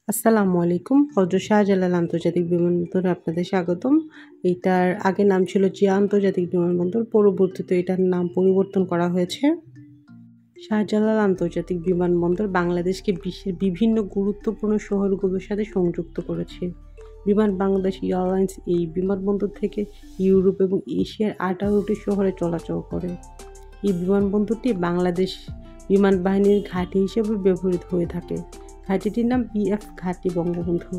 আসসালামু আলাইকুম। হযরত শাহজালাল আন্তর্জাতিক বিমানবন্দরে আপনাদের স্বাগতম। এটার আগে নাম ছিল জিয়া আন্তর্জাতিক বিমানবন্দর। পরবর্তীতে এটার নাম পরিবর্তন করা হয়েছে। শাহজালাল আন্তর্জাতিক বিমানবন্দর বাংলাদেশকে বিশ্বের বিভিন্ন গুরুত্বপূর্ণ শহরগুলোর সাথে সংযুক্ত করেছে। বিমান বাংলাদেশ এয়ারলাইন্স এই বিমানবন্দর থেকে ইউরোপ এবং এশিয়ার 18টি শহরে চলাচল করে। এই বিমানবন্দরটি বাংলাদেশ বিমান বাহিনীর ঘাঁটি হিসেবে ব্যবহৃত হয়ে থাকে। ঘাঁটিটির নাম বিএফ ঘাঁটি বঙ্গবন্ধু।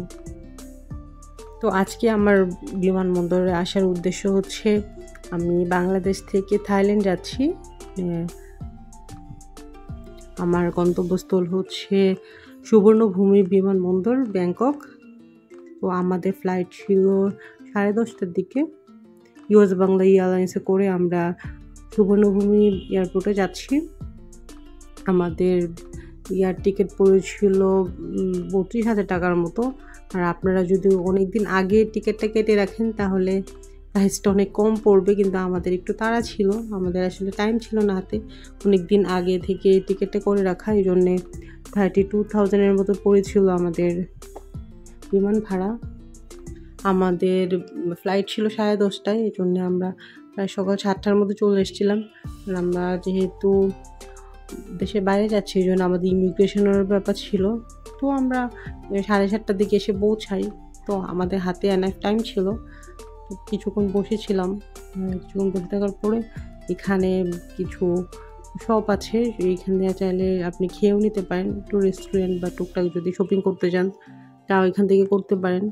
তো আজকে আমার বিমানবন্দরে আসার উদ্দেশ্য হচ্ছে আমি বাংলাদেশ থেকে থাইল্যান্ড যাচ্ছি। আমার গন্তব্যস্থল হচ্ছে সুবর্ণভূমি বিমানবন্দর ব্যাংকক। তো আমাদের ফ্লাইট ছিল 10:30টার দিকে। ইউএস বাংলা এয়ারলাইন্সে করে আমরা সুবর্ণভূমি এয়ারপোর্টে যাচ্ছি। আমাদের এয়ার টিকিট পড়েছিল 32,000 টাকার মতো। আর আপনারা যদি অনেক দিন আগে টিকিটটা কেটে রাখেন তাহলে প্রাইসটা অনেক কম পড়বে, কিন্তু আমাদের একটু তাড়া ছিল, আমাদের আসলে টাইম ছিল না হাতে। অনেক দিন আগে থেকে টিকিটটা করে রাখা, এই জন্যে 32,000-এর মতো পড়েছিল আমাদের বিমান ভাড়া। আমাদের ফ্লাইট ছিল 10:30টায়, এই জন্যে আমরা প্রায় সকাল 7টার মধ্যে চলে এসেছিলাম। আর আমরা যেহেতু দেশের বাইরে যাচ্ছি এই জন্য আমাদের ইমিগ্রেশনের ব্যাপার ছিল, তো আমরা 7:30টার দিকে এসে পৌঁছাই। তো আমাদের হাতে এনাফ টাইম ছিল, তো কিছুক্ষণ বসেছিলাম। কিছুক্ষণ বসে থাকার পরে এখানে কিছু শপ আছে, এইখান থেকে চাইলে আপনি খেয়েও নিতে পারেন। একটু রেস্টুরেন্ট বা টুকটাক যদি শপিং করতে যান তাও এখান থেকে করতে পারেন,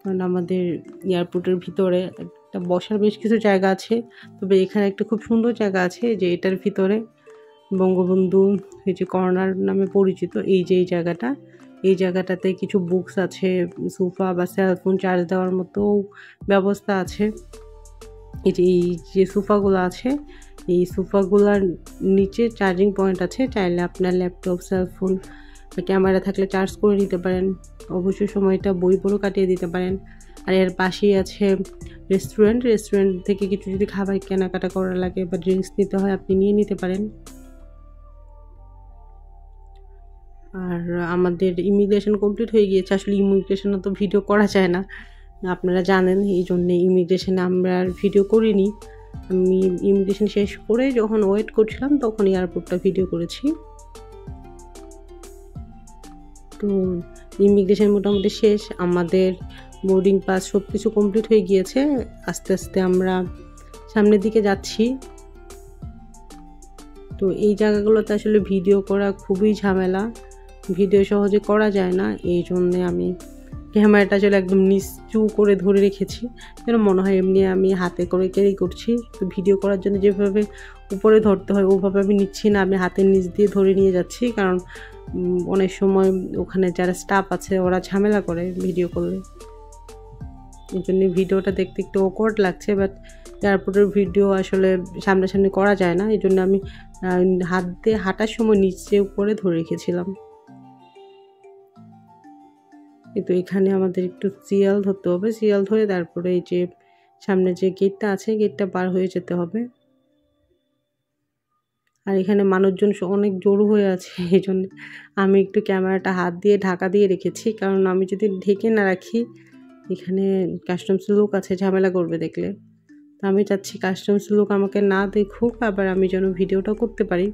কারণ আমাদের এয়ারপোর্টের ভিতরে একটা বসার বেশ কিছু জায়গা আছে। তবে এখানে একটা খুব সুন্দর জায়গা আছে যে এটার ভিতরে বঙ্গবন্ধু এই যে কর্নার নামে পরিচিত এই জায়গাটাতে কিছু বুকস আছে, সোফা বা সেলফোন চার্জ দেওয়ার মতো ব্যবস্থা আছে। এই যে সোফাগুলো আছে, এই সোফাগুলোর নিচে চার্জিং পয়েন্ট আছে, চাইলে আপনার ল্যাপটপ, সেলফোন বা ক্যামেরা থাকলে চার্জ করে নিতে পারেন। অবশ্যই সময়টা বই পড়েও কাটিয়ে দিতে পারেন। আর এর পাশেই আছে রেস্টুরেন্ট থেকে কিছু যদি খাবার কেনাকাটা করা লাগে বা ড্রিঙ্কস নিতে হয় আপনি নিয়ে নিতে পারেন। আর আমাদের ইমিগ্রেশন কমপ্লিট হয়ে গিয়েছে। আসলে ইমিগ্রেশনে তো ভিডিও করা যায় না, আপনারা জানেন, এই জন্যে ইমিগ্রেশনে আমরা আর ভিডিও করিনি। আমি ইমিগ্রেশন শেষ করে যখন ওয়েট করছিলাম তখন এয়ারপোর্টটা ভিডিও করেছি। তো ইমিগ্রেশন মোটামুটি শেষ, আমাদের বোর্ডিং পাস সব কিছু কমপ্লিট হয়ে গিয়েছে। আস্তে আস্তে আমরা সামনের দিকে যাচ্ছি। তো এই জায়গাগুলোতে আসলে ভিডিও করা খুবই ঝামেলা, ভিডিও সহজে করা যায় না, এই জন্যে আমি ক্যামেরাটা আসলে একদম নিচু করে ধরে রেখেছি, যেন মনে হয় এমনি আমি হাতে করে ক্যারি করছি। তো ভিডিও করার জন্য যেভাবে উপরে ধরতে হয় ওভাবে আমি নিচ্ছি না, আমি হাতের নিচ দিয়ে ধরে নিয়ে যাচ্ছি, কারণ অনেক সময় ওখানে যারা স্টাফ আছে ওরা ঝামেলা করে ভিডিও করলে। এই জন্য ভিডিওটা দেখতে একটু অকওয়ার্ড লাগছে, বাট এয়ারপোর্টের ভিডিও আসলে সামনাসামনি করা যায় না, এই জন্য আমি হাত দিয়ে হাঁটার সময় নিচে উপরে ধরে রেখেছিলাম। কিন্তু এখানে আমাদের একটু সিরিয়াল ধরতে হবে, সিরিয়াল ধরে তারপরে এই যে সামনে যে গেটটা আছে গেটটা পার হয়ে যেতে হবে। আর এখানে মানুষজন অনেক জড়ো হয়ে আছে, এই জন্য আমি একটু ক্যামেরাটা হাত দিয়ে ঢাকা দিয়ে রেখেছি, কারণ আমি যদি ঢেকে না রাখি এখানে কাস্টমস লোক আছে, ঝামেলা করবে দেখলে। তো আমি চাচ্ছি কাস্টমস লোক আমাকে না দেখুক, আবার আমি যেন ভিডিওটা করতে পারি।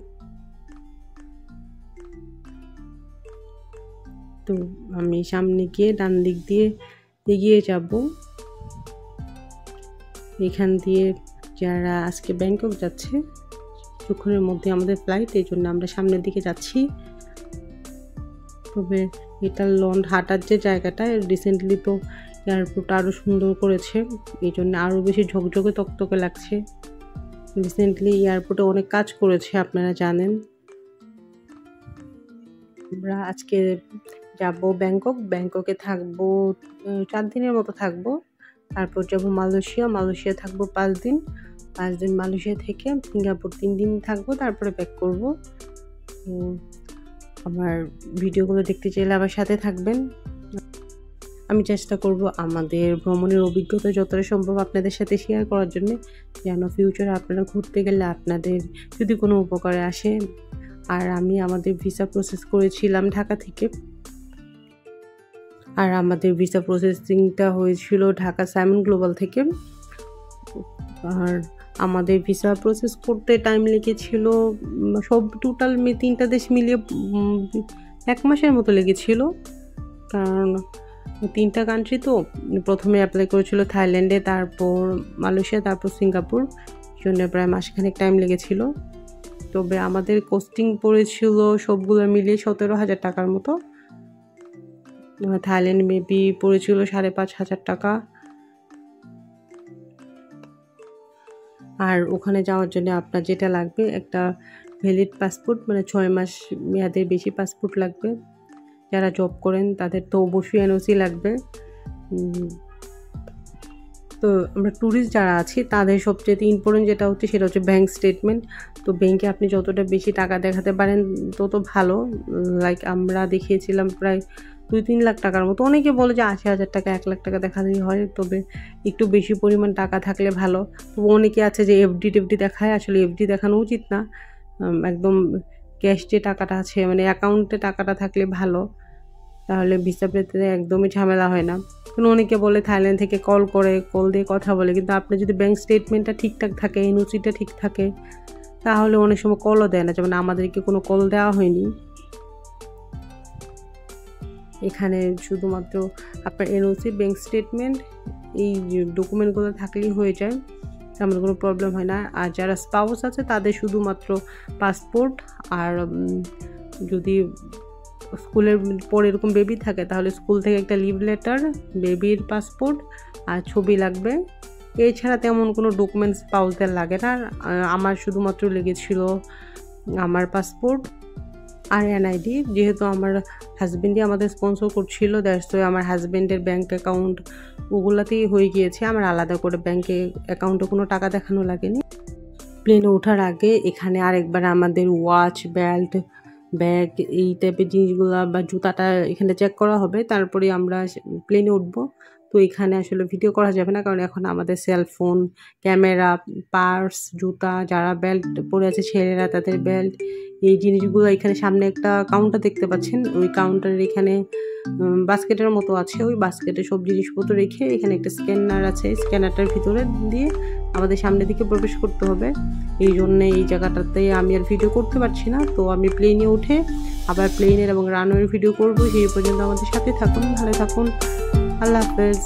তো আমি সামনে গিয়ে ডান দিক দিয়ে এগিয়ে যাব। এখান দিয়ে যারা আজকে ব্যাংকক যাচ্ছে, কিছুক্ষণের মধ্যে আমাদের ফ্লাইট, এই জন্য আমরা সামনের দিকে যাচ্ছি। তবে এটা হাঁটার যে জায়গাটা রিসেন্টলি তো এয়ারপোর্ট আরও সুন্দর করেছে, এই জন্য আরও বেশি ঝকঝকে তকতকে লাগছে। রিসেন্টলি এয়ারপোর্টে অনেক কাজ করেছে, আপনারা জানেন। আমরা আজকে যাব ব্যাংককে থাকবো 4 দিনের মতো থাকবো। তারপর যাব মালয়েশিয়া থাকবো 5 দিন। মালয়েশিয়া থেকে সিঙ্গাপুর 3 দিন থাকবো, তারপরে ব্যাক করব। আমার ভিডিওগুলো দেখতে চাইলে আমার সাথে থাকবেন। আমি চেষ্টা করব আমাদের ভ্রমণের অভিজ্ঞতা যতটা সম্ভব আপনাদের সাথে শেয়ার করার জন্য, যেন ফিউচারে আপনারা ঘুরতে গেলে আপনাদের যদি কোনো উপকারে আসে। আর আমি আমাদের ভিসা প্রসেস করেছিলাম ঢাকা থেকে, আর আমাদের ভিসা প্রসেসিংটা হয়েছিল ঢাকা সাইমন গ্লোবাল থেকে। আর আমাদের ভিসা প্রসেস করতে টাইম লেগেছিল সব টোটাল 3টা দেশ মিলিয়ে 1 মাসের মতো লেগেছিল, কারণ 3টা কান্ট্রি তো। প্রথমে অ্যাপ্লাই করেছিল থাইল্যান্ডে, তারপর মালয়েশিয়া, তারপর সিঙ্গাপুর, জন্য প্রায় মাসখানেক টাইম লেগেছিল। তবে আমাদের কস্টিং পড়েছিল সবগুলো মিলিয়ে 17,000 টাকার মতো। থাইল্যান্ড মেবি পড়েছিল 5,500 টাকা। আর ওখানে যাওয়ার জন্য আপনার যেটা লাগবে একটা ভ্যালিড পাসপোর্ট, মানে 6 মাস মেয়াদের বেশি পাসপোর্ট লাগবে। যারা জব করেন তাদের তো অবশ্যই এনওসি লাগবে। তো আমরা ট্যুরিস্ট যারা আছি তাদের সবচেয়ে ইম্পর্টেন্ট যেটা হচ্ছে সেটা হচ্ছে ব্যাঙ্ক স্টেটমেন্ট। তো ব্যাংকে আপনি যতটা বেশি টাকা দেখাতে পারেন তত ভালো। লাইক আমরা দেখিয়েছিলাম প্রায় 2-3 লাখ টাকার মতো। অনেকে বলে যে 80,000 টাকা 1 লাখ টাকা দেখালেই হয়, তবে একটু বেশি পরিমাণ টাকা থাকলে ভালো। তবু অনেকে আছে যে এফডি দেখায়, আসলে এফডি দেখানো উচিত না। একদম ক্যাশ যে টাকাটা আছে, মানে অ্যাকাউন্টে টাকাটা থাকলে ভালো, তাহলে ভিসা পেতে একদমই ঝামেলা হয় না। কারণ অনেকে বলে থাইল্যান্ড থেকে কল দিয়ে কথা বলে, কিন্তু আপনার যদি ব্যাঙ্ক স্টেটমেন্টটা ঠিকঠাক থাকে, এনওসিটা ঠিক থাকে, তাহলে অনেক সময় কলও দেয় না। যেমন আমাদেরকে কোনো কল দেওয়া হয়নি। এখানে শুধুমাত্র আপনার এনওসি, ব্যাঙ্ক স্টেটমেন্ট, এই ডকুমেন্টগুলো থাকলেই হয়ে যায়, তেমন কোনো প্রবলেম হয় না। আর যারা স্পাউস আছে তাদের শুধুমাত্র পাসপোর্ট, আর যদি স্কুলের পর এরকম বেবি থাকে তাহলে স্কুল থেকে একটা লিভ লেটার, বেবির পাসপোর্ট আর ছবি লাগবে। এছাড়া তেমন কোনো ডকুমেন্টস স্পাউসদের লাগে না। আমার শুধুমাত্র লেগেছিল আমার পাসপোর্ট আর এনআইডি। যেহেতু আমার হাজব্যান্ডই আমাদের স্পন্সর করছিল, দ্যাটস ওয়াই আমার হাজব্যান্ডের ব্যাঙ্ক অ্যাকাউন্ট ওগুলাতেই হয়ে গিয়েছে। আমার আলাদা করে ব্যাঙ্কে অ্যাকাউন্টে কোনো টাকা দেখানো লাগেনি। প্লেনে ওঠার আগে এখানে আরেকবার আমাদের ওয়াচ, বেল্ট, ব্যাগ, এই টাইপের জিনিসগুলো বা জুতাটা এখানে চেক করা হবে, তারপরে আমরা প্লেনে উঠবো। তো এখানে আসলে ভিডিও করা যাবে না, কারণ এখন আমাদের সেলফোন, ক্যামেরা, পার্স, জুতা, যারা বেল্ট পরে আছে ছেলেরা তাদের বেল্ট, এই জিনিসগুলো এখানে সামনে একটা কাউন্টার দেখতে পাচ্ছেন। ওই কাউন্টারের এখানে বাস্কেটের মতো আছে, ওই বাস্কেটে সব জিনিসপত্র রেখে এখানে একটা স্ক্যানার আছে, স্ক্যানারটার ভিতরে দিয়ে আমাদের সামনের দিকে প্রবেশ করতে হবে। এই জন্যে এই জায়গাটাতে আমি আর ভিডিও করতে পারছি না। তো আমি প্লেনে উঠে আবার প্লেনের এবং রানওয়ের ভিডিও করব। সেই পর্যন্ত আমাদের সাথে থাকুন, ভালো থাকুন। আল্লাহ হাফেজ।